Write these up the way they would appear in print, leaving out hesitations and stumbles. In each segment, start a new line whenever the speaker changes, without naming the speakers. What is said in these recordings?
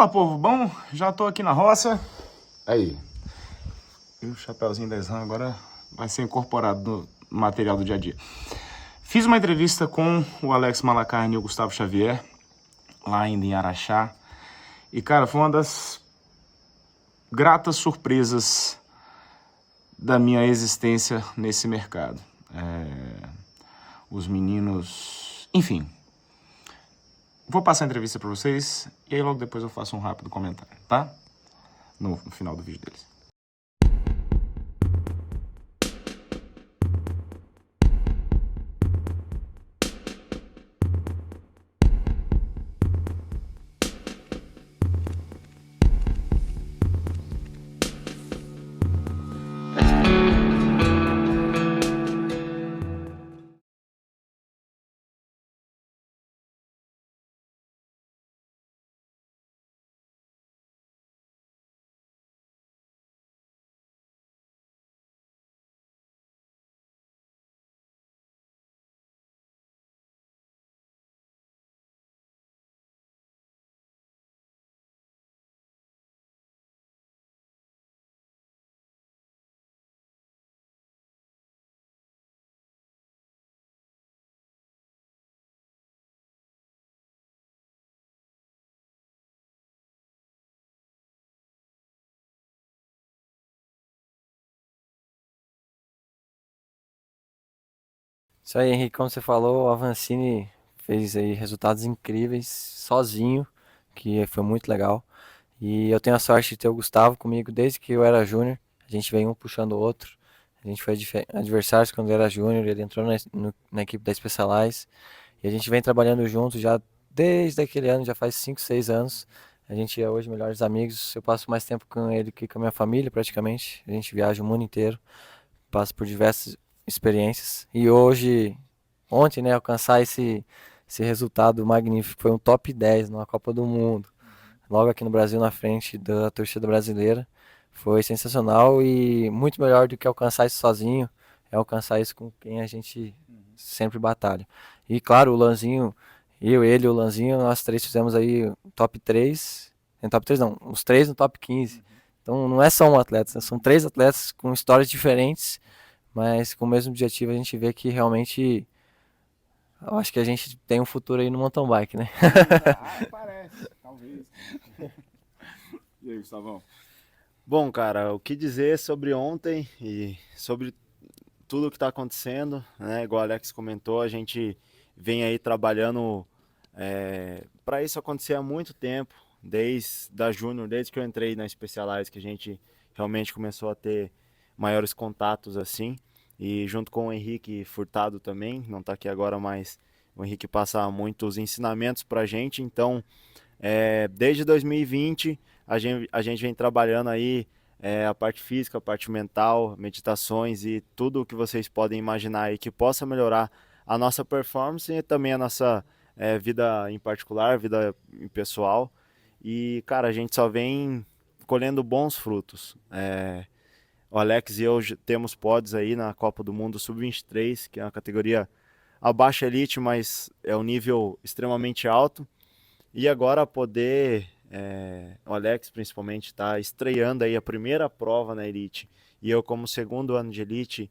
Fala, povo bom? Já tô aqui na roça. Aí. E o chapeuzinho da Slam agora vai ser incorporado no material do dia a dia. Fiz uma entrevista com o Alex Malacarne e o Gustavo Xavier, lá ainda em Araxá. E, cara, foi uma das gratas surpresas da minha existência nesse mercado. Os meninos... Enfim. Vou passar a entrevista pra vocês e aí logo depois eu faço um rápido comentário, tá? No final do vídeo deles.
Isso aí, Henrique, como você falou, o Avancini fez aí resultados incríveis sozinho, que foi muito legal. E eu tenho a sorte de ter o Gustavo comigo desde que eu era júnior. A gente veio um puxando o outro. A gente foi adversários quando eu era júnior, ele entrou na equipe da Specialized. E a gente vem trabalhando junto já desde aquele ano, já faz 5, 6 anos. A gente é hoje melhores amigos. Eu passo mais tempo com ele que com a minha família, praticamente. A gente viaja o mundo inteiro, passa por diversas experiências. E hoje, ontem, né, alcançar esse resultado magnífico, foi um top 10 na Copa do Mundo, logo aqui no Brasil, na frente da torcida brasileira. Foi sensacional e muito melhor do que alcançar isso sozinho, é alcançar isso com quem a gente sempre batalha. E claro, o Lanzinho, eu, ele e o Lanzinho, nós três fizemos aí top 3, top 3 não, os três no top 15. Então não é só um atleta, são três atletas com histórias diferentes, mas com o mesmo objetivo. A gente vê que realmente, eu acho que a gente tem um futuro aí no mountain bike, né?
Parece, talvez. E aí, Gustavão?
Bom, cara, o que dizer sobre ontem e sobre tudo que está acontecendo, né? Igual o Alex comentou, a gente vem aí trabalhando para isso acontecer há muito tempo, desde a Júnior, desde que eu entrei na Specialized, que a gente realmente começou a ter maiores contatos assim, e junto com o Henrique Furtado também, não está aqui agora, mas o Henrique passa muitos ensinamentos para a gente, então desde 2020 a gente vem trabalhando aí a parte física, a parte mental, meditações e tudo o que vocês podem imaginar aí que possa melhorar a nossa performance e também a nossa vida em particular, vida pessoal. E, cara, a gente só vem colhendo bons frutos. O Alex e eu temos pódios aí na Copa do Mundo Sub-23, que é uma categoria abaixo elite, mas é um nível extremamente alto. E agora poder, o Alex principalmente está estreando aí a primeira prova na Elite e eu como segundo ano de Elite,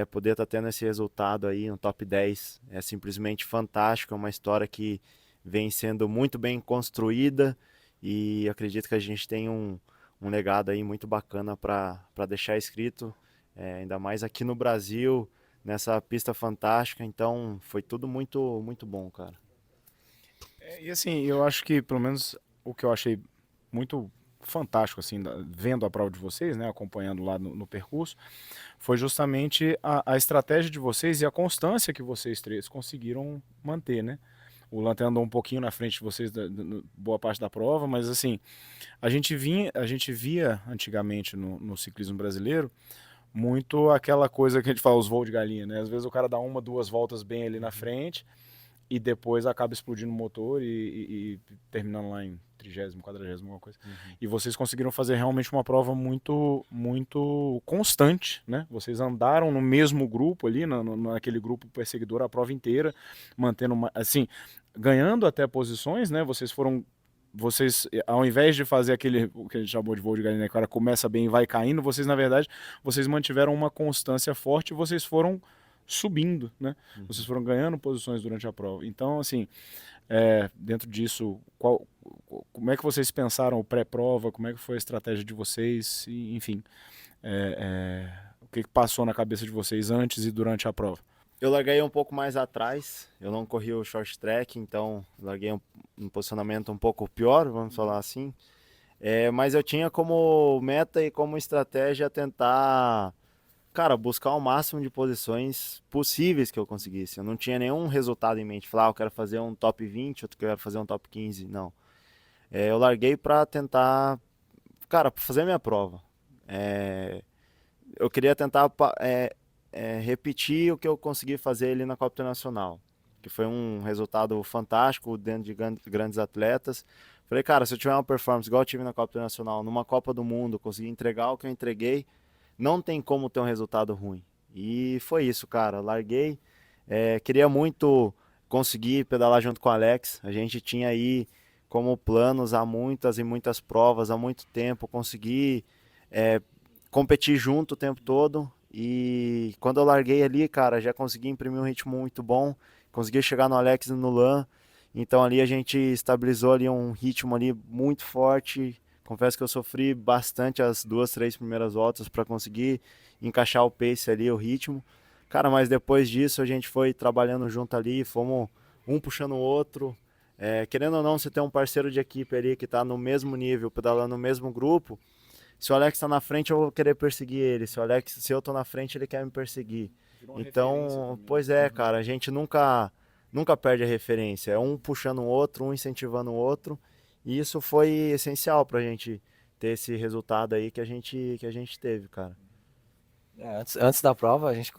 poder estar tendo esse resultado aí no top 10 é simplesmente fantástico, é uma história que vem sendo muito bem construída e acredito que a gente tem um legado aí muito bacana para deixar escrito, ainda mais aqui no Brasil, nessa pista fantástica, então foi tudo muito, muito bom, cara.
E assim, eu acho que, pelo menos, o que eu achei muito fantástico, assim, vendo a prova de vocês, né, acompanhando lá no percurso, foi justamente a estratégia de vocês e a constância que vocês três conseguiram manter, né? O Lanterna andou um pouquinho na frente de vocês boa parte da prova, mas assim, a gente via antigamente no ciclismo brasileiro muito aquela coisa que a gente fala, os voos de galinha, né? Às vezes o cara dá uma, duas voltas bem ali na frente e depois acaba explodindo o motor e terminando lá em 30º, 40º, alguma coisa. E vocês conseguiram fazer realmente uma prova muito, muito constante, né? Vocês andaram no mesmo grupo ali, naquele grupo perseguidor a prova inteira, mantendo, assim, ganhando até posições, né? Vocês foram vocês, ao invés de fazer aquele, o que a gente chamou de voo de galinha, né, que o cara começa bem e vai caindo, vocês, na verdade, vocês mantiveram uma constância forte e vocês foram subindo, né? Vocês foram ganhando posições durante a prova. Então, assim, dentro disso, como é que vocês pensaram o pré-prova? Como é que foi a estratégia de vocês? E, enfim, o que passou na cabeça de vocês antes e durante a prova?
Eu larguei um pouco mais atrás, eu não corri o short track, então larguei um posicionamento um pouco pior, vamos falar assim. Mas eu tinha como meta e como estratégia tentar, cara, buscar o máximo de posições possíveis que eu conseguisse. Eu não tinha nenhum resultado em mente, falar, eu quero fazer um top 20, eu quero fazer um top 15, não. Eu larguei para tentar, cara, pra fazer a minha prova. Eu queria tentar repetir o que eu consegui fazer ali na Copa Internacional, que foi um resultado fantástico dentro de grandes atletas. Falei, cara, se eu tiver uma performance igual eu tive na Copa Internacional, numa Copa do Mundo, conseguir entregar o que eu entreguei, não tem como ter um resultado ruim. E foi isso, cara. Larguei, queria muito conseguir pedalar junto com o Alex. A gente tinha aí como planos há muitas e muitas provas, há muito tempo, conseguir competir junto o tempo todo. E quando eu larguei ali, cara, já consegui imprimir um ritmo muito bom, consegui chegar no Alex e no Lan. Então ali a gente estabilizou ali um ritmo ali muito forte. Confesso que eu sofri bastante as 2, 3 primeiras voltas para conseguir encaixar o pace ali, o ritmo. Cara, mas depois disso a gente foi trabalhando junto ali, fomos um puxando o outro. Querendo ou não, você tem um parceiro de equipe ali que está no mesmo nível, pedalando no mesmo grupo. Se o Alex está na frente, eu vou querer perseguir ele. Se eu tô na frente, ele quer me perseguir. Então, pois cara, a gente nunca perde a referência. É um puxando o outro, um incentivando o outro. E isso foi essencial pra gente ter esse resultado aí que a gente teve, cara.
Antes da prova, a gente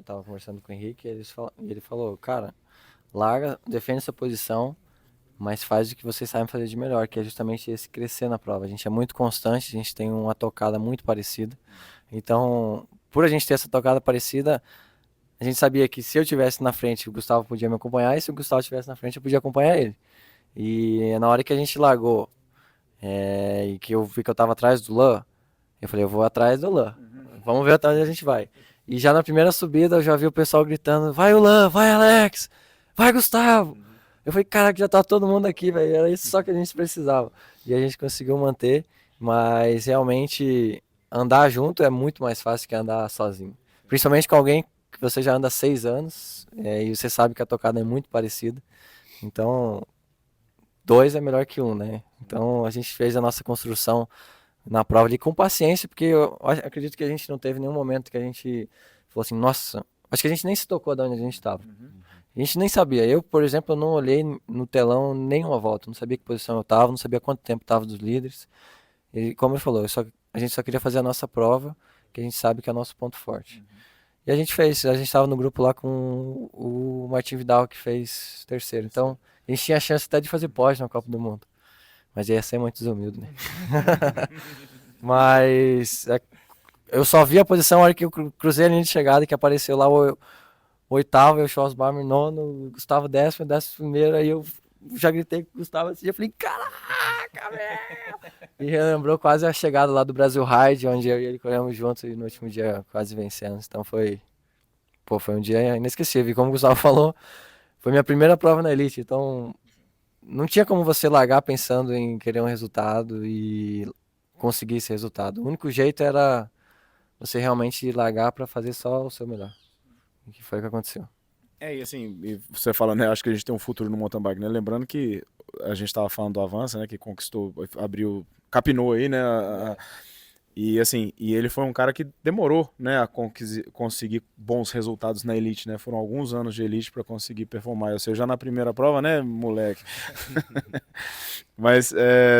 tava conversando com o Henrique, e ele falou, cara, larga, defende sua posição, mas faz o que vocês sabem fazer de melhor, que é justamente esse crescer na prova. A gente é muito constante, a gente tem uma tocada muito parecida. Então, por a gente ter essa tocada parecida, a gente sabia que se eu tivesse na frente, o Gustavo podia me acompanhar, e se o Gustavo estivesse na frente, eu podia acompanhar ele. E na hora que a gente largou, e que eu vi que eu tava atrás do Lan, eu falei, eu vou atrás do Lan. Vamos ver até onde a gente vai. E já na primeira subida eu já vi o pessoal gritando, vai o Lan, vai Alex, vai Gustavo. Eu falei, caraca, já tá todo mundo aqui, velho. Era isso só que a gente precisava. E a gente conseguiu manter, mas realmente andar junto é muito mais fácil que andar sozinho. Principalmente com alguém que você já anda há 6 anos, e você sabe que a tocada é muito parecida. Então, dois é melhor que um, né? Então a gente fez a nossa construção na prova ali com paciência, porque eu acredito que a gente não teve nenhum momento que a gente falou assim, nossa, acho que a gente nem se tocou de onde a gente estava. A gente nem sabia. Eu, por exemplo, eu não olhei no telão nenhuma volta, não sabia que posição eu estava, não sabia quanto tempo estava dos líderes. E como ele falou, a gente só queria fazer a nossa prova, que a gente sabe que é o nosso ponto forte. E a gente fez, a gente estava no grupo lá com o Martin Vidal, que fez terceiro. Então, a gente tinha a chance até de fazer pós na Copa do Mundo. Mas ia ser muito desumilde, né? Mas eu só vi a posição na hora que eu cruzei a linha de chegada, que apareceu lá o oitavo, eu Schwarzbaumer nono, o Gustavo décimo primeiro, aí eu já gritei com o Gustavo assim, eu falei, caraca, velho! E relembrou quase a chegada lá do Brasil Ride, onde eu e ele corremos juntos e no último dia quase vencemos. Então foi um dia inesquecível. E como o Gustavo falou, foi minha primeira prova na Elite, então não tinha como você largar pensando em querer um resultado e conseguir esse resultado. O único jeito era você realmente largar para fazer só o seu melhor. E que foi o que aconteceu.
E assim, e você fala, né, acho que a gente tem um futuro no mountain bike, né? Lembrando que a gente estava falando do Avança, né, que conquistou, abriu, capinou aí, né, e assim, e ele foi um cara que demorou, né, a conseguir bons resultados na Elite, né? Foram alguns anos de Elite para conseguir performar. Eu sei, já na primeira prova, né, moleque? Mas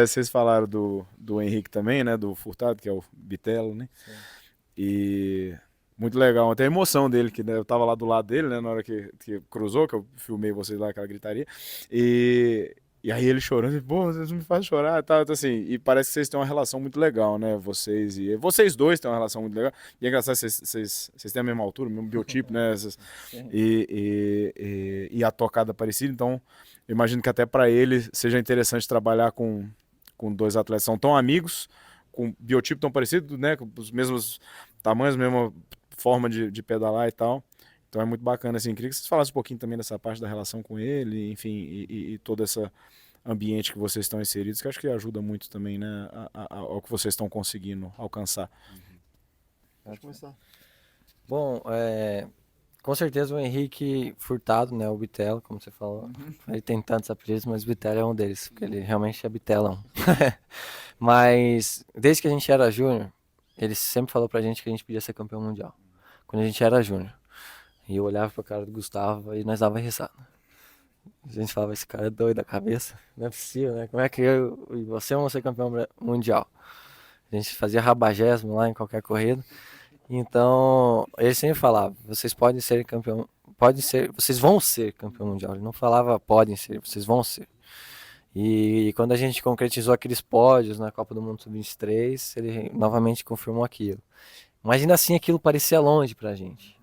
vocês falaram do Henrique também, né, do Furtado, que é o Bitelo, né? Sim. E muito legal, até a emoção dele, que né, eu tava lá do lado dele, né, na hora que cruzou, que eu filmei vocês lá, aquela gritaria. E E aí ele chorando, pô, vocês me fazem chorar, tá, então, assim, e parece que vocês têm uma relação muito legal, né, vocês dois têm uma relação muito legal, e é engraçado, vocês têm a mesma altura, o mesmo biotipo, né, e a tocada parecida, então eu imagino que até para ele seja interessante trabalhar com dois atletas que são tão amigos, com biotipo tão parecido, né, com os mesmos tamanhos, mesma forma de pedalar e tal. Então é muito bacana, assim, queria que vocês falassem um pouquinho também dessa parte da relação com ele, enfim, e todo esse ambiente que vocês estão inseridos, que acho que ajuda muito também, né, ao que vocês estão conseguindo alcançar.
Pode começar.
Bom, com certeza o Henrique Furtado, né, o Bitelo, como você falou, ele tem tantos apelidos, mas o Bitelo é um deles, porque ele realmente é bitelão. Mas desde que a gente era júnior, ele sempre falou pra gente que a gente podia ser campeão mundial, quando a gente era júnior. E eu olhava pra cara do Gustavo e nós dava risada. A gente falava, esse cara é doido da cabeça, não é possível, né? Como é que eu e você vamos ser campeão mundial? A gente fazia rabagésimo lá em qualquer corrida. Então, ele sempre falava, vocês podem ser campeão, pode ser, vocês vão ser campeão mundial. Ele não falava podem ser, vocês vão ser. E quando a gente concretizou aqueles pódios na Copa do Mundo Sub-23, ele novamente confirmou aquilo. Mas ainda assim aquilo parecia longe pra gente.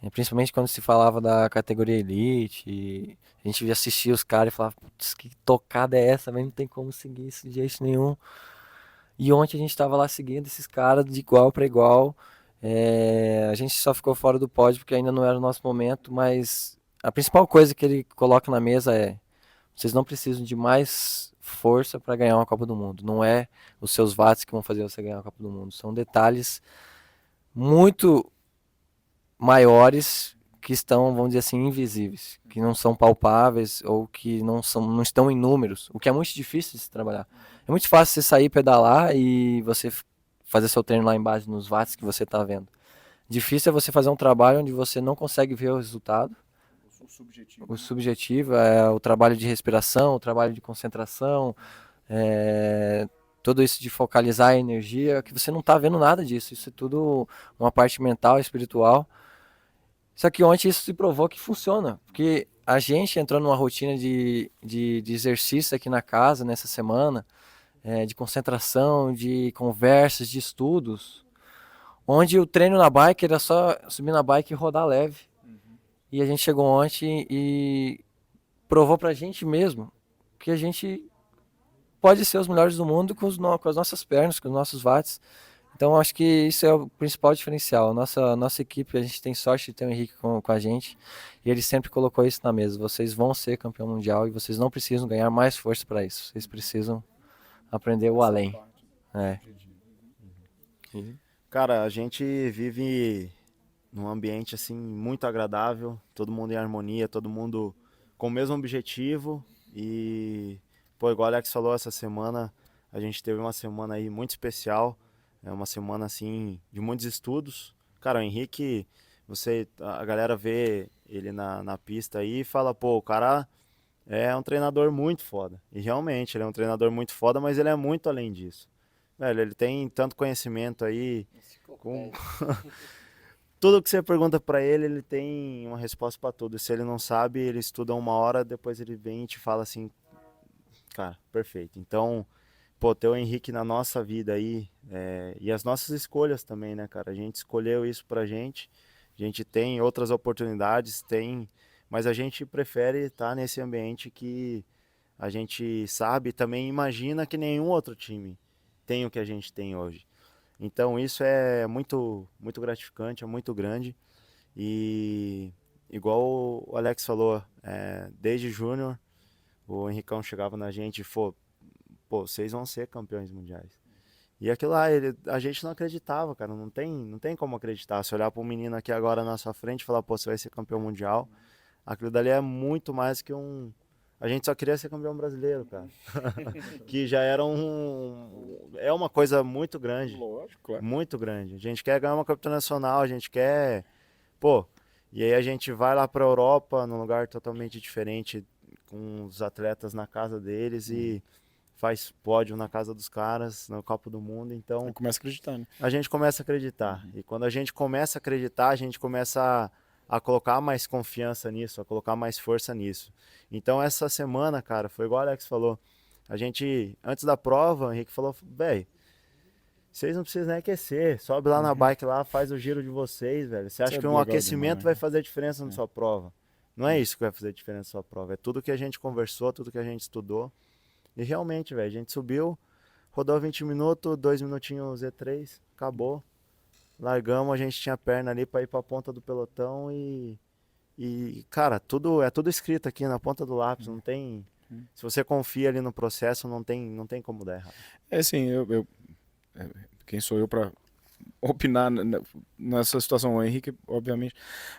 Principalmente quando se falava da categoria Elite, e a gente via assistir os caras e falava, putz, que tocada é essa, mas não tem como seguir isso de jeito nenhum. E ontem a gente estava lá seguindo esses caras de igual para igual. A gente só ficou fora do pódio porque ainda não era o nosso momento, mas a principal coisa que ele coloca na mesa é: vocês não precisam de mais força para ganhar uma Copa do Mundo. Não é os seus watts que vão fazer você ganhar a Copa do Mundo. São detalhes muito maiores que estão, vamos dizer assim, invisíveis, que não são palpáveis ou que não estão em números, o que é muito difícil de se trabalhar. É muito fácil você sair, pedalar e você fazer seu treino lá embaixo nos watts que você está vendo. Difícil é você fazer um trabalho onde você não consegue ver o resultado. O subjetivo é o trabalho de respiração, o trabalho de concentração, tudo isso de focalizar a energia, que você não está vendo nada disso. Isso é tudo uma parte mental, espiritual. Só que ontem isso se provou que funciona, porque a gente entrou numa rotina de exercício aqui na casa nessa semana, de concentração, de conversas, de estudos, onde o treino na bike era só subir na bike e rodar leve. E a gente chegou ontem e provou pra gente mesmo que a gente pode ser os melhores do mundo com as nossas pernas, com os nossos watts. Então acho que isso é o principal diferencial. Nossa equipe, a gente tem sorte de ter o Henrique com a gente, e ele sempre colocou isso na mesa. Vocês vão ser campeão mundial e vocês não precisam ganhar mais força para isso. Vocês precisam aprender o além.
Cara, a gente vive num ambiente assim muito agradável, todo mundo em harmonia, todo mundo com o mesmo objetivo. E pô, igual o Alex falou, essa semana a gente teve uma semana aí muito especial. É uma semana assim de muitos estudos. Cara, o Henrique, a galera vê ele na pista aí e fala, pô, o cara é um treinador muito foda. E realmente, ele é um treinador muito foda, mas ele é muito além disso. Velho, ele tem tanto conhecimento aí. Com... Tudo que você pergunta pra ele, ele tem uma resposta pra tudo. Se ele não sabe, ele estuda uma hora, depois ele vem e te fala assim, cara, perfeito. Então, pô, ter o Henrique na nossa vida aí, e as nossas escolhas também, né, cara? A gente escolheu isso pra gente, a gente tem outras oportunidades, mas a gente prefere estar nesse ambiente que a gente sabe, também imagina que nenhum outro time tem o que a gente tem hoje. Então isso é muito, muito gratificante, é muito grande. E igual o Alex falou, desde júnior, o Henricão chegava na gente e falou, pô, vocês vão ser campeões mundiais. E aquilo lá, a gente não acreditava, cara, não tem como acreditar. Se olhar para um menino aqui agora na sua frente e falar, pô, você vai ser campeão mundial, aquilo dali é muito mais que um... A gente só queria ser campeão brasileiro, cara. Que já era é uma coisa muito grande.
Lógico, claro.
Muito grande. A gente quer ganhar uma campeonato nacional, a gente quer... Pô, e aí a gente vai lá pra Europa, num lugar totalmente diferente, com os atletas na casa deles e faz pódio na casa dos caras, na Copa do Mundo, então
Aí começa a acreditar, né?
a gente começa a acreditar. E quando a gente começa a acreditar, a gente começa a colocar mais confiança nisso, a colocar mais força nisso. Então essa semana, cara, foi igual o Alex falou. A gente, antes da prova, o Henrique falou, velho, vocês não precisam nem aquecer, sobe lá na bike lá, faz o giro de vocês, velho. Você
Isso
acha
é
que um
legal
aquecimento
demais.
vai fazer a diferença na sua prova? Não é isso que vai fazer a diferença na sua prova, é tudo que a gente conversou, tudo que a gente estudou. E realmente, velho, a gente subiu, rodou 20 minutos, 2 minutinhos Z3, acabou. Largamos, a gente tinha perna ali pra ir pra ponta do pelotão e cara, tudo é tudo escrito aqui na ponta do lápis, não tem. Se você confia ali no processo, não tem como dar errado.
É assim, quem sou eu para opinar nessa situação? O Henrique, obviamente.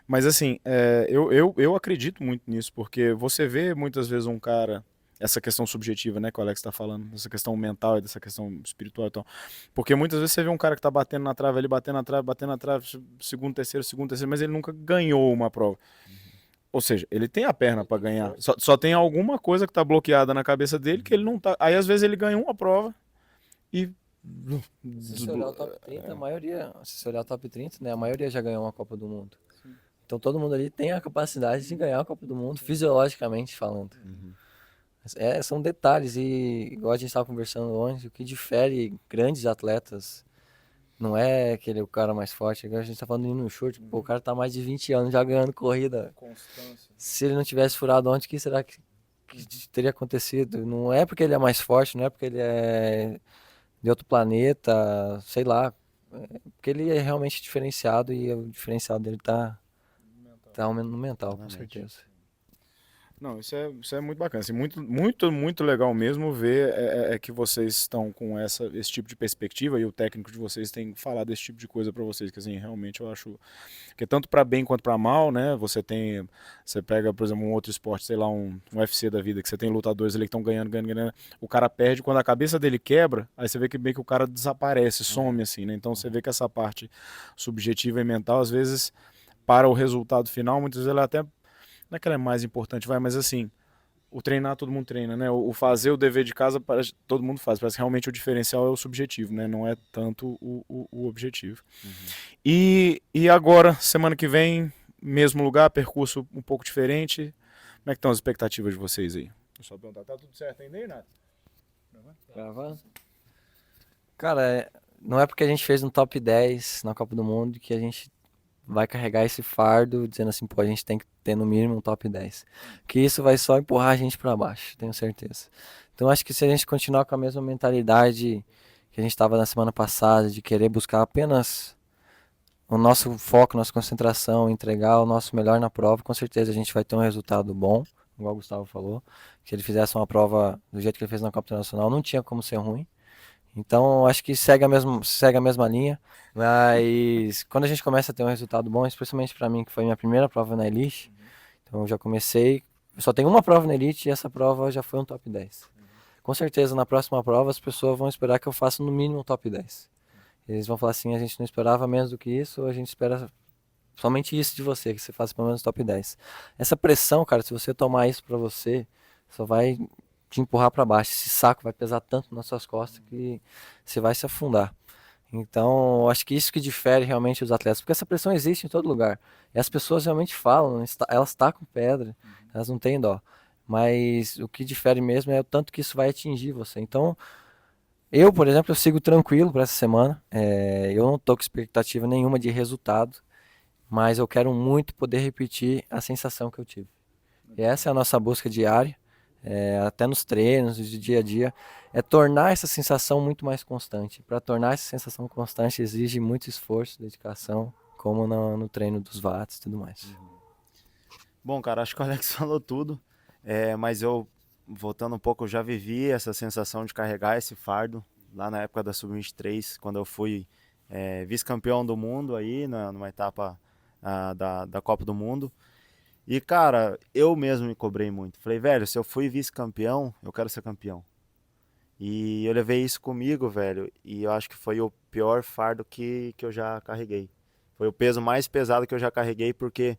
Mas assim, eu acredito muito nisso, porque você vê muitas vezes um cara, essa questão subjetiva, né, que o Alex está falando, essa questão mental e dessa questão espiritual e tal. Porque muitas vezes você vê um cara que tá batendo na trave, ele batendo na trave, segundo, terceiro, mas ele nunca ganhou uma prova. Ou seja, ele tem a perna para ganhar. Só tem alguma coisa que tá bloqueada na cabeça dele que ele não tá. Aí às vezes ele ganha uma prova e.
Se você olhar o top 30, a maioria, se você olhar o top 30, né, a maioria já ganhou uma Copa do Mundo. Então todo mundo ali tem a capacidade de ganhar a Copa do Mundo, fisiologicamente falando. São detalhes e, igual a gente estava conversando ontem, o que difere grandes atletas não é aquele o cara mais forte. Agora a gente tá falando de no chute, pô, o cara tá mais de 20 anos já ganhando corrida.
Constância.
Se ele não tivesse furado ontem, o que será que teria acontecido? Não é porque ele é mais forte, não é porque ele é de outro planeta, sei lá. É porque ele é realmente diferenciado e o diferencial dele tá no mental, com
Exatamente.
certeza.
Não, isso é muito bacana. Assim, muito legal mesmo ver que vocês estão com esse tipo de perspectiva e o técnico de vocês tem falado esse tipo de coisa para vocês, que assim, realmente eu acho que tanto para bem quanto para mal, né? Você pega, por exemplo, um outro esporte, sei lá, um UFC da vida, que você tem lutadores ali que estão ganhando, o cara perde, quando a cabeça dele quebra, aí você vê que meio que o cara desaparece, some assim, né? Então você vê que essa parte subjetiva e mental, às vezes, para o resultado final, muitas vezes ela até não é que ela é mais importante, mas assim, o treinar todo mundo treina, né? O fazer o dever de casa todo mundo faz. Parece que realmente o diferencial é o subjetivo, né? Não é tanto o objetivo. E agora, semana que vem, mesmo lugar, percurso um pouco diferente. Como é que estão as expectativas de vocês aí? Só perguntar, tá tudo certo ainda aí, Nath?
Gravando? Cara, não é porque a gente fez um top 10 na Copa do Mundo que a gente vai carregar esse fardo dizendo assim, pô, a gente tem que ter no mínimo um top 10. Que isso vai só empurrar a gente para baixo, tenho certeza. Então acho que se a gente continuar com a mesma mentalidade que a gente estava na semana passada, de querer buscar apenas o nosso foco, nossa concentração, entregar o nosso melhor na prova, com certeza a gente vai ter um resultado bom, igual o Gustavo falou. Se ele fizesse uma prova do jeito que ele fez na Copa Internacional, não tinha como ser ruim. Então, acho que segue a mesma linha, mas quando a gente começa a ter um resultado bom, especialmente para mim, que foi minha primeira prova na Elite, então eu já comecei, eu só tenho uma prova na Elite e essa prova já foi um top 10. Com certeza, na próxima prova, as pessoas vão esperar que eu faça no mínimo um top 10. Eles vão falar assim, a gente não esperava menos do que isso, a gente espera somente isso de você, que você faça pelo menos top 10. Essa pressão, cara, se você tomar isso pra você, só vai te empurrar para baixo. Esse saco vai pesar tanto nas suas costas que você vai se afundar. Então, acho que isso que difere realmente os atletas, porque essa pressão existe em todo lugar. E as pessoas realmente falam, elas tacam pedra, elas não têm dó. Mas o que difere mesmo é o tanto que isso vai atingir você. Então, eu, por exemplo, eu sigo tranquilo para essa semana. Eu não tô com expectativa nenhuma de resultado, mas eu quero muito poder repetir a sensação que eu tive. E essa é a nossa busca diária, até nos treinos, de dia a dia, é tornar essa sensação muito mais constante. Para tornar essa sensação constante exige muito esforço, dedicação, como no treino dos watts e tudo mais.
Bom, cara, acho que o Alex falou tudo, mas eu, voltando um pouco, eu já vivi essa sensação de carregar esse fardo lá na época da Sub-23, quando eu fui vice-campeão do mundo aí, numa etapa da Copa do Mundo. E, cara, eu mesmo me cobrei muito. Falei, velho, se eu fui vice-campeão, eu quero ser campeão. E eu levei isso comigo, velho, e eu acho que foi o pior fardo que eu já carreguei. Foi o peso mais pesado que eu já carreguei, porque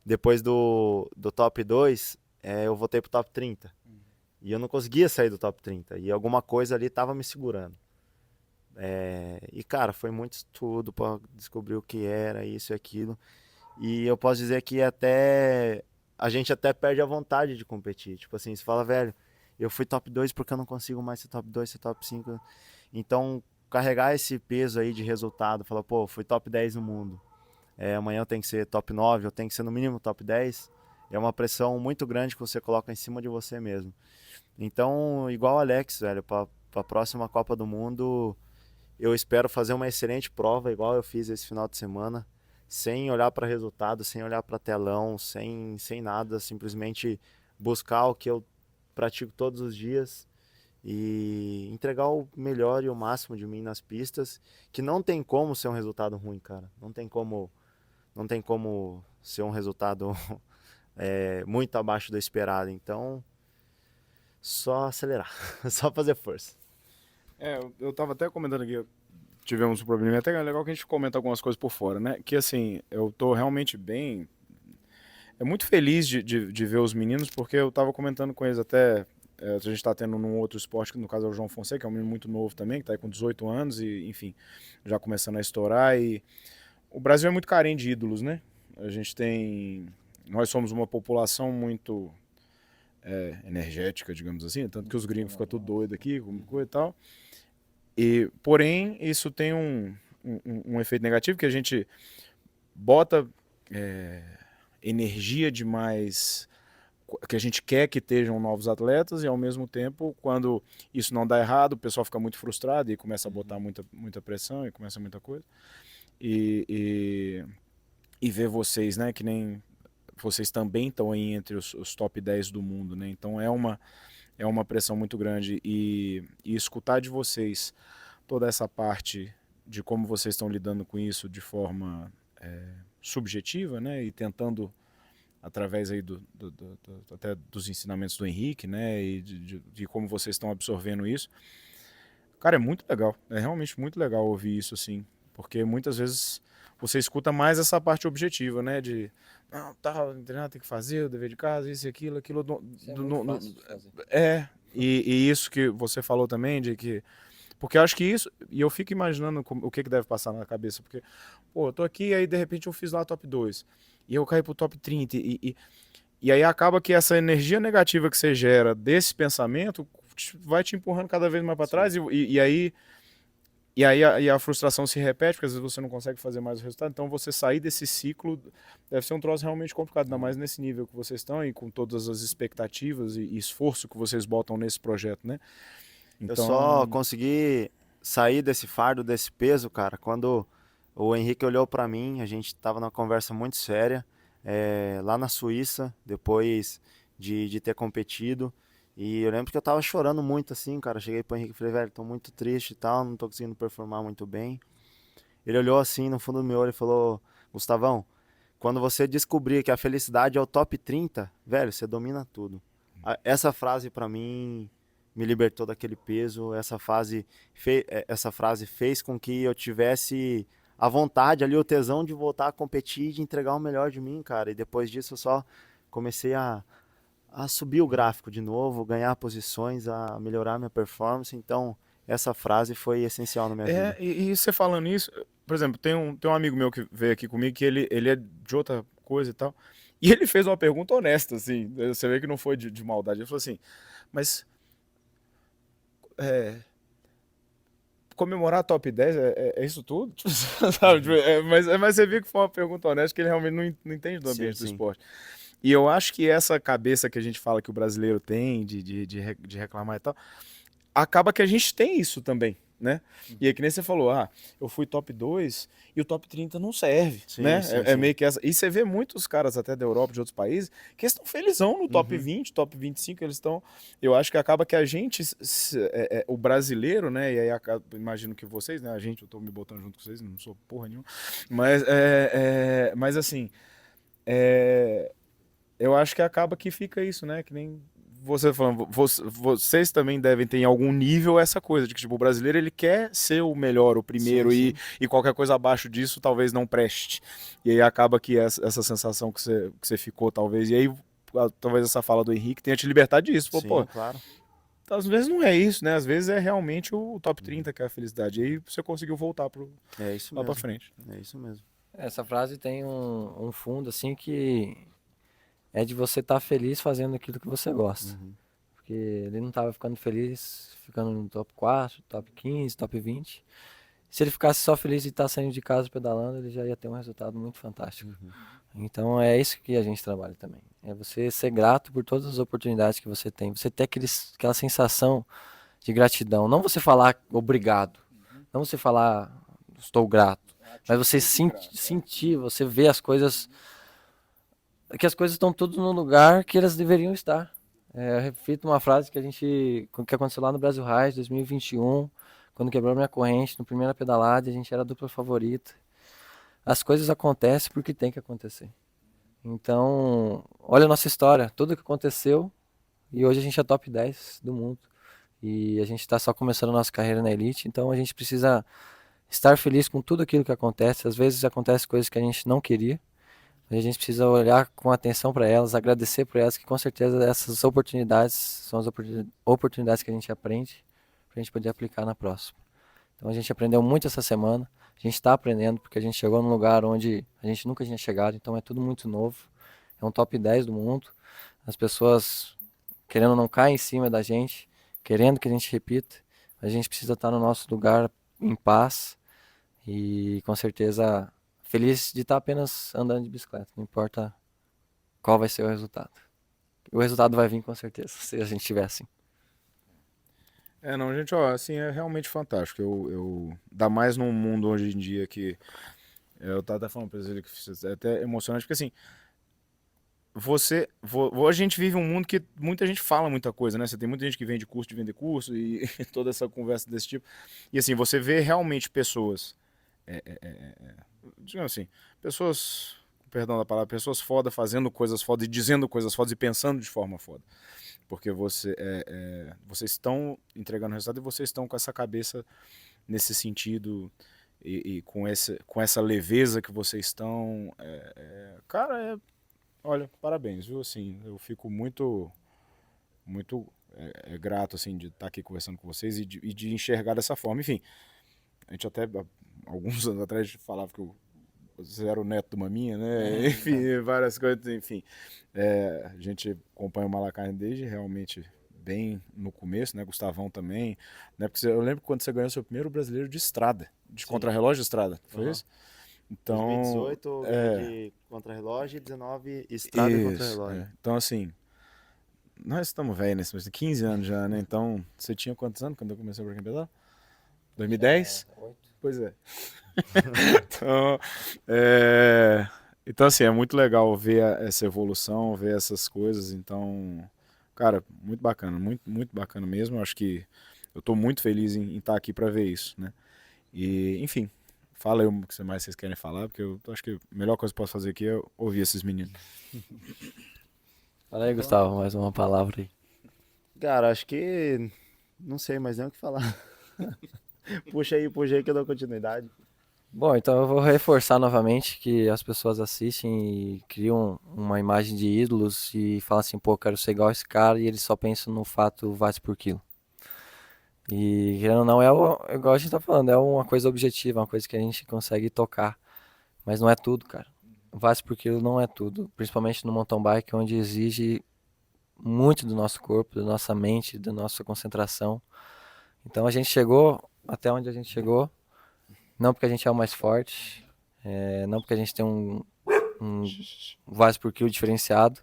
depois do top 2, eu voltei pro top 30. E eu não conseguia sair do top 30. E alguma coisa ali tava me segurando. E, cara, foi muito estudo pra descobrir o que era, isso e aquilo. E eu posso dizer que até a gente até perde a vontade de competir. Tipo assim, você fala, velho, eu fui top 2 porque eu não consigo mais ser top 2, ser top 5. Então, carregar esse peso aí de resultado, falar, pô, eu fui top 10 no mundo. Amanhã eu tenho que ser top 9, eu tenho que ser no mínimo top 10. É uma pressão muito grande que você coloca em cima de você mesmo. Então, igual o Alex, velho, para a próxima Copa do Mundo, eu espero fazer uma excelente prova, igual eu fiz esse final de semana, sem olhar para resultado, sem olhar para telão, sem nada, simplesmente buscar o que eu pratico todos os dias e entregar o melhor e o máximo de mim nas pistas, que não tem como ser um resultado ruim, cara. Não tem como ser um resultado muito abaixo do esperado. Então, só acelerar, só fazer força.
Eu tava até comentando aqui, tivemos um problema, até é legal que a gente comenta algumas coisas por fora, né? Que assim, eu tô realmente bem. Muito feliz de ver os meninos, porque eu tava comentando com eles até. A gente tá tendo num outro esporte, que no caso é o João Fonseca, que é um menino muito novo também, que tá aí com 18 anos e, enfim, já começando a estourar. E o Brasil é muito carente de ídolos, né? A gente tem. Nós somos uma população muito energética, digamos assim, tanto que os gringos ficam tudo doido aqui, com coisa e tal. Porém, isso tem um efeito negativo, que a gente bota energia demais, que a gente quer que estejam novos atletas, e ao mesmo tempo, quando isso não dá errado, o pessoal fica muito frustrado e começa a botar muita pressão e começa muita coisa. E ver vocês, né, que nem vocês também estão aí entre os top 10 do mundo, né? Então é uma pressão muito grande, e escutar de vocês toda essa parte de como vocês estão lidando com isso de forma subjetiva, né, e tentando através aí até dos ensinamentos do Henrique, né, e de como vocês estão absorvendo isso, cara, é muito legal, é realmente muito legal ouvir isso, assim, porque muitas vezes você escuta mais essa parte objetiva, né, de não, tá, treinar, tem que fazer o dever de casa, isso e aquilo,
Isso é muito fácil de fazer.
e isso que você falou também, de que porque eu acho que isso, e eu fico imaginando o que deve passar na cabeça, porque, pô, eu tô aqui, aí de repente eu fiz lá top 2, e eu caí pro top 30, e aí acaba que essa energia negativa que você gera desse pensamento vai te empurrando cada vez mais para trás, e aí a frustração se repete, porque às vezes você não consegue fazer mais o resultado, então você sair desse ciclo deve ser um troço realmente complicado, ainda mais nesse nível que vocês estão, e com todas as expectativas e esforço que vocês botam nesse projeto, né?
Eu só
Então,
consegui sair desse fardo, desse peso, cara, quando o Henrique olhou pra mim, a gente tava numa conversa muito séria, lá na Suíça, depois de ter competido. E eu lembro que eu tava chorando muito assim, cara. Cheguei pro Henrique e falei, velho, tô muito triste e tal, não tô conseguindo performar muito bem. Ele olhou assim no fundo do meu olho e falou, Gustavão, quando você descobrir que a felicidade é o top 30, velho, você domina tudo. Essa frase pra mim me libertou daquele peso. Essa frase fez com que eu tivesse a vontade ali, o tesão de voltar a competir, de entregar o melhor de mim, cara. E depois disso eu só comecei a subir o gráfico de novo, ganhar posições, a melhorar minha performance. Então, essa frase foi essencial na minha vida.
e você falando isso, por exemplo, tem um amigo meu que veio aqui comigo, que ele é de outra coisa e tal, e ele fez uma pergunta honesta, assim, você vê que não foi de maldade, ele falou assim, mas é, comemorar top 10 é isso tudo? Tipo, sabe? Tipo, mas você viu que foi uma pergunta honesta, que ele realmente não entende do
Sim,
ambiente do
sim.
esporte. E eu acho que essa cabeça que a gente fala que o brasileiro tem de reclamar e tal, acaba que a gente tem isso também, né? E aí que nem você falou, eu fui top 2 e o top 30 não serve,
Sim,
né?
sim,
É
sim.
meio que essa. E você vê muitos caras até da Europa, de outros países, que estão felizão no top
Uhum.
20, top 25, eles estão. Eu acho que acaba que a gente, o brasileiro, né? E aí imagino que vocês, né? A gente, eu tô me botando junto com vocês, não sou porra nenhuma. Mas assim, é, eu acho que acaba que fica isso, né? Que nem você falando, vocês também devem ter em algum nível essa coisa de que tipo, o brasileiro ele quer ser o melhor, o
Sim,
primeiro,
sim.
e qualquer coisa abaixo disso talvez não preste. E aí acaba que essa sensação que você ficou, talvez, e aí talvez essa fala do Henrique tenha te libertado disso. Falou,
Sim,
pô,
claro.
às vezes não é isso, né? Às vezes é realmente o top
Uhum.
30 que é a felicidade. E aí você conseguiu voltar
É isso
lá pra
mesmo.
frente.
É isso mesmo.
Essa frase tem um fundo assim que é de você estar feliz fazendo aquilo que você gosta.
Uhum.
Porque ele não estava ficando feliz ficando no top 4, top 15, top 20. Se ele ficasse só feliz de estar saindo de casa pedalando, ele já ia ter um resultado muito fantástico.
Uhum.
Então é isso que a gente trabalha também. É você ser grato por todas as oportunidades que você tem. Você ter aquela sensação de gratidão. Não você falar obrigado. Não você falar estou grato. Mas você sentir, você ver as coisas. Que as coisas estão todas no lugar que elas deveriam estar. Eu repito uma frase que aconteceu lá no Brasil Ride 2021, quando quebrou minha corrente, no primeira pedalada, a gente era a dupla favorita. As coisas acontecem porque tem que acontecer. Então, olha a nossa história, tudo que aconteceu, e hoje a gente é top 10 do mundo. E a gente está só começando a nossa carreira na Elite, então a gente precisa estar feliz com tudo aquilo que acontece. Às vezes acontecem coisas que a gente não queria, mas a gente precisa olhar com atenção para elas, agradecer por elas, que com certeza essas oportunidades são as oportunidades que a gente aprende para a gente poder aplicar na próxima. Então a gente aprendeu muito essa semana, a gente está aprendendo porque a gente chegou num lugar onde a gente nunca tinha chegado, então é tudo muito novo. É um top 10 do mundo. As pessoas querendo não cair em cima da gente, querendo que a gente repita. A gente precisa estar no nosso lugar em paz e com certeza feliz de estar apenas andando de bicicleta, não importa qual vai ser o resultado. O resultado vai vir com certeza, se a gente tiver assim.
Não, gente, ó, assim, é realmente fantástico. Dá mais num mundo hoje em dia que. Eu tava até falando pra ele que é até emocionante, porque assim, a gente vive um mundo que muita gente fala muita coisa, né? Você tem muita gente que vende curso de vender curso e toda essa conversa desse tipo. E assim, você vê realmente pessoas, digamos assim, pessoas, com perdão da palavra, pessoas foda fazendo coisas foda e dizendo coisas fodas e pensando de forma foda. Porque vocês estão entregando resultado e vocês estão com essa cabeça nesse sentido e com essa leveza que vocês estão. Cara, olha, parabéns, viu? Assim, eu fico muito grato assim, de estar aqui conversando com vocês e de enxergar dessa forma. Enfim, a gente até, alguns anos atrás, falava que você era o neto de uma minha, né? Enfim, várias coisas, enfim. A gente acompanha o Malacarne desde realmente bem no começo, né? Gustavão também, né? Porque eu lembro quando você ganhou seu primeiro brasileiro de estrada, de
Sim.
contrarrelógio de estrada, foi
Uhum.
isso? Então,
2018 eu ganhei de contrarrelógio e 19 estrada e
isso,
contrarrelógio.
Então, assim, nós estamos velhos nesse momento, 15 anos já, né? Então, você tinha quantos anos quando eu comecei a pedal? 2010?
8.
Pois é. Então, então, assim, é muito legal ver essa evolução, ver essas coisas. Então, cara, muito bacana, muito bacana mesmo. Eu acho que eu estou muito feliz em estar aqui para ver isso, né? E, enfim, fala aí o que mais vocês querem falar, porque eu acho que a melhor coisa que eu posso fazer aqui é ouvir esses meninos.
Fala aí, Gustavo, mais uma palavra aí.
Cara, acho que não sei mais nem o que falar. puxa aí que eu dou continuidade.
Bom, então eu vou reforçar novamente que as pessoas assistem e criam uma imagem de ídolos e falam assim, pô, eu quero ser igual esse cara, e eles só pensam no fato watts por quilo. E querendo ou não, igual a gente tá falando, é uma coisa objetiva, uma coisa que a gente consegue tocar, mas não é tudo, cara. Watts por quilo não é tudo, principalmente no mountain bike, onde exige muito do nosso corpo, da nossa mente, da nossa concentração. Então a gente chegou até onde a gente chegou, não porque a gente é o mais forte, não porque a gente tem um watts por quilo diferenciado,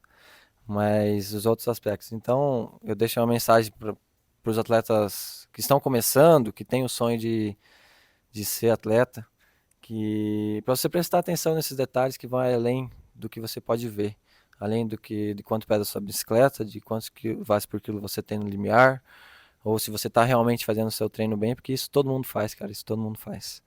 mas os outros aspectos. Então eu deixo uma mensagem para os atletas que estão começando, que têm o sonho de ser atleta, que para você prestar atenção nesses detalhes que vão além do que você pode ver, além de quanto pesa a sua bicicleta, de quantos watts por quilo você tem no limiar, ou se você está realmente fazendo o seu treino bem, porque isso todo mundo faz, cara, isso todo mundo faz.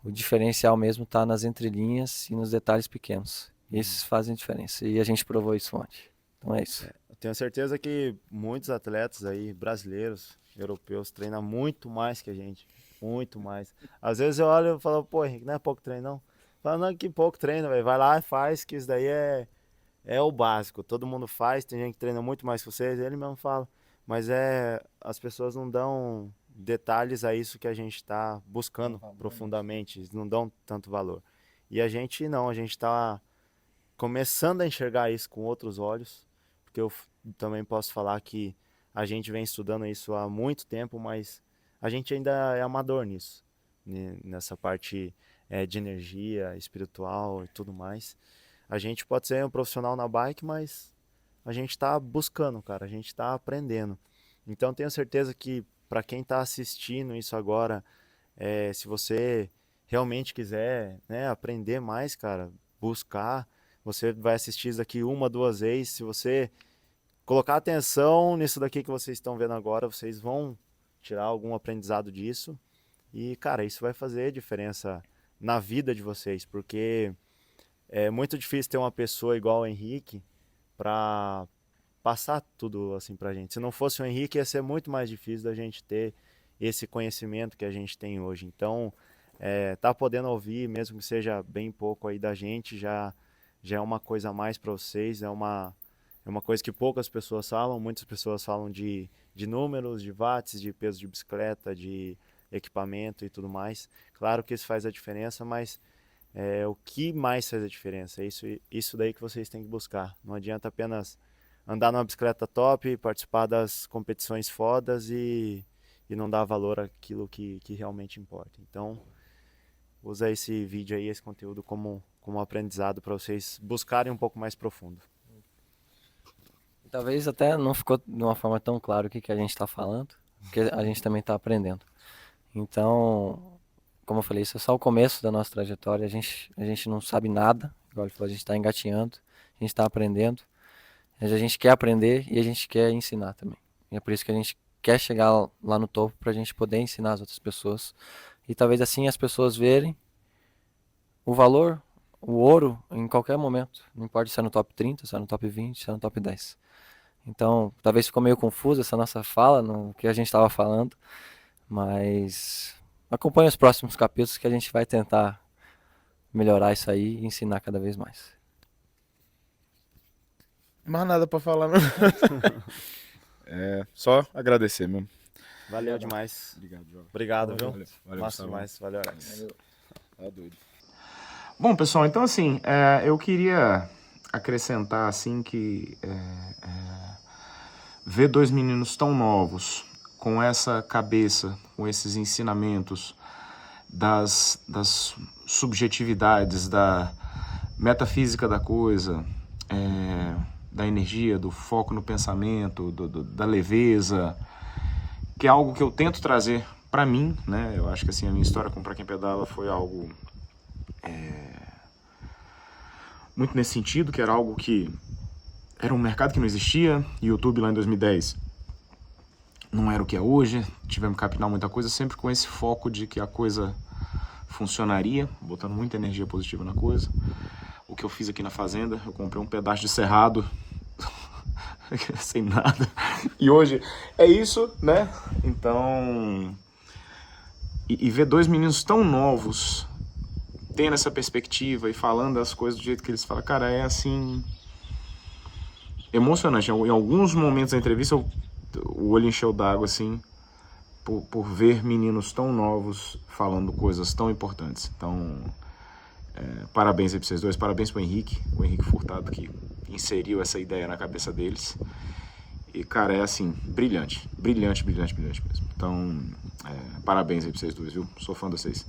O diferencial mesmo está nas entrelinhas e nos detalhes pequenos. Esses fazem diferença e a gente provou isso ontem. Então é isso.
Eu tenho certeza que muitos atletas aí, brasileiros, europeus, treinam muito mais que a gente. Muito mais. Às vezes eu olho e falo, pô, Henrique, não é pouco treino não? Fala, não, que pouco treino, velho. Vai lá e faz, que isso daí é o básico. Todo mundo faz, tem gente que treina muito mais que vocês, ele mesmo fala. Mas as pessoas não dão detalhes a isso que a gente está buscando profundamente, eles não dão tanto valor. E a gente não, a gente está começando a enxergar isso com outros olhos, porque também posso falar que a gente vem estudando isso há muito tempo, mas a gente ainda é amador nisso, nessa parte de energia espiritual e tudo mais. A gente pode ser um profissional na bike, mas a gente está buscando, cara, a gente está aprendendo. Então tenho certeza que para quem está assistindo isso agora, se você realmente quiser, né, aprender mais, cara, buscar, você vai assistir isso aqui uma, duas vezes. Se você colocar atenção nisso daqui que vocês estão vendo agora, vocês vão tirar algum aprendizado disso. E, cara, isso vai fazer diferença na vida de vocês, porque é muito difícil ter uma pessoa igual o Henrique para passar tudo assim pra gente. Se não fosse o Henrique, ia ser muito mais difícil da gente ter esse conhecimento que a gente tem hoje. Então, tá podendo ouvir, mesmo que seja bem pouco aí da gente, já é uma coisa a mais para vocês, é uma coisa que poucas pessoas falam, muitas pessoas falam de números, de watts, de peso de bicicleta, de equipamento e tudo mais. Claro que isso faz a diferença, mas o que mais faz a diferença? É isso daí que vocês têm que buscar. Não adianta apenas andar numa bicicleta top, participar das competições fodas e não dar valor àquilo que realmente importa. Então, usa esse vídeo aí, esse conteúdo como aprendizado para vocês buscarem um pouco mais profundo.
Talvez até não ficou de uma forma tão clara o que que a gente está falando, porque a gente também está aprendendo. Então, como eu falei, isso é só o começo da nossa trajetória. A gente não sabe nada, igual ele falou, a gente está engatinhando, a gente está aprendendo. Mas a gente quer aprender e a gente quer ensinar também. E é por isso que a gente quer chegar lá no topo para a gente poder ensinar as outras pessoas. E talvez assim as pessoas verem o valor, o ouro em qualquer momento. Não importa se é no top 30, se é no top 20, se é no top 10. Então, talvez ficou meio confusa essa nossa fala, no que a gente estava falando. Mas acompanhe os próximos capítulos que a gente vai tentar melhorar isso aí e ensinar cada vez mais.
Mais nada pra falar, não. Só agradecer mesmo.
Valeu demais.
Obrigado, João.
Obrigado, viu?
Valeu,
Massa
Gustavo.
demais. Valeu, Alex.
Tá doido. Bom, pessoal, então assim, eu queria acrescentar assim que ver dois meninos tão novos, com essa cabeça, com esses ensinamentos das subjetividades, da metafísica da coisa, da energia, do foco no pensamento, da leveza, que é algo que eu tento trazer para mim, né? Eu acho que assim, a minha história com Pra Quem Pedala foi algo muito nesse sentido, que era algo que era um mercado que não existia. YouTube lá em 2010 não era o que é hoje, tivemos que capinar muita coisa, sempre com esse foco de que a coisa funcionaria, botando muita energia positiva na coisa. O que eu fiz aqui na fazenda, eu comprei um pedaço de cerrado sem nada, e hoje é isso, né? Então, e ver dois meninos tão novos tendo essa perspectiva e falando as coisas do jeito que eles falam, cara, é assim, emocionante. Em alguns momentos da entrevista o olho encheu d'água assim, por ver meninos tão novos falando coisas tão importantes. Então, parabéns aí pra vocês dois, parabéns pro Henrique, o Henrique Furtado, que inseriu essa ideia na cabeça deles. E, cara, é assim, brilhante, brilhante, brilhante, brilhante mesmo. Então, parabéns aí pra vocês dois, viu? Sou fã de vocês.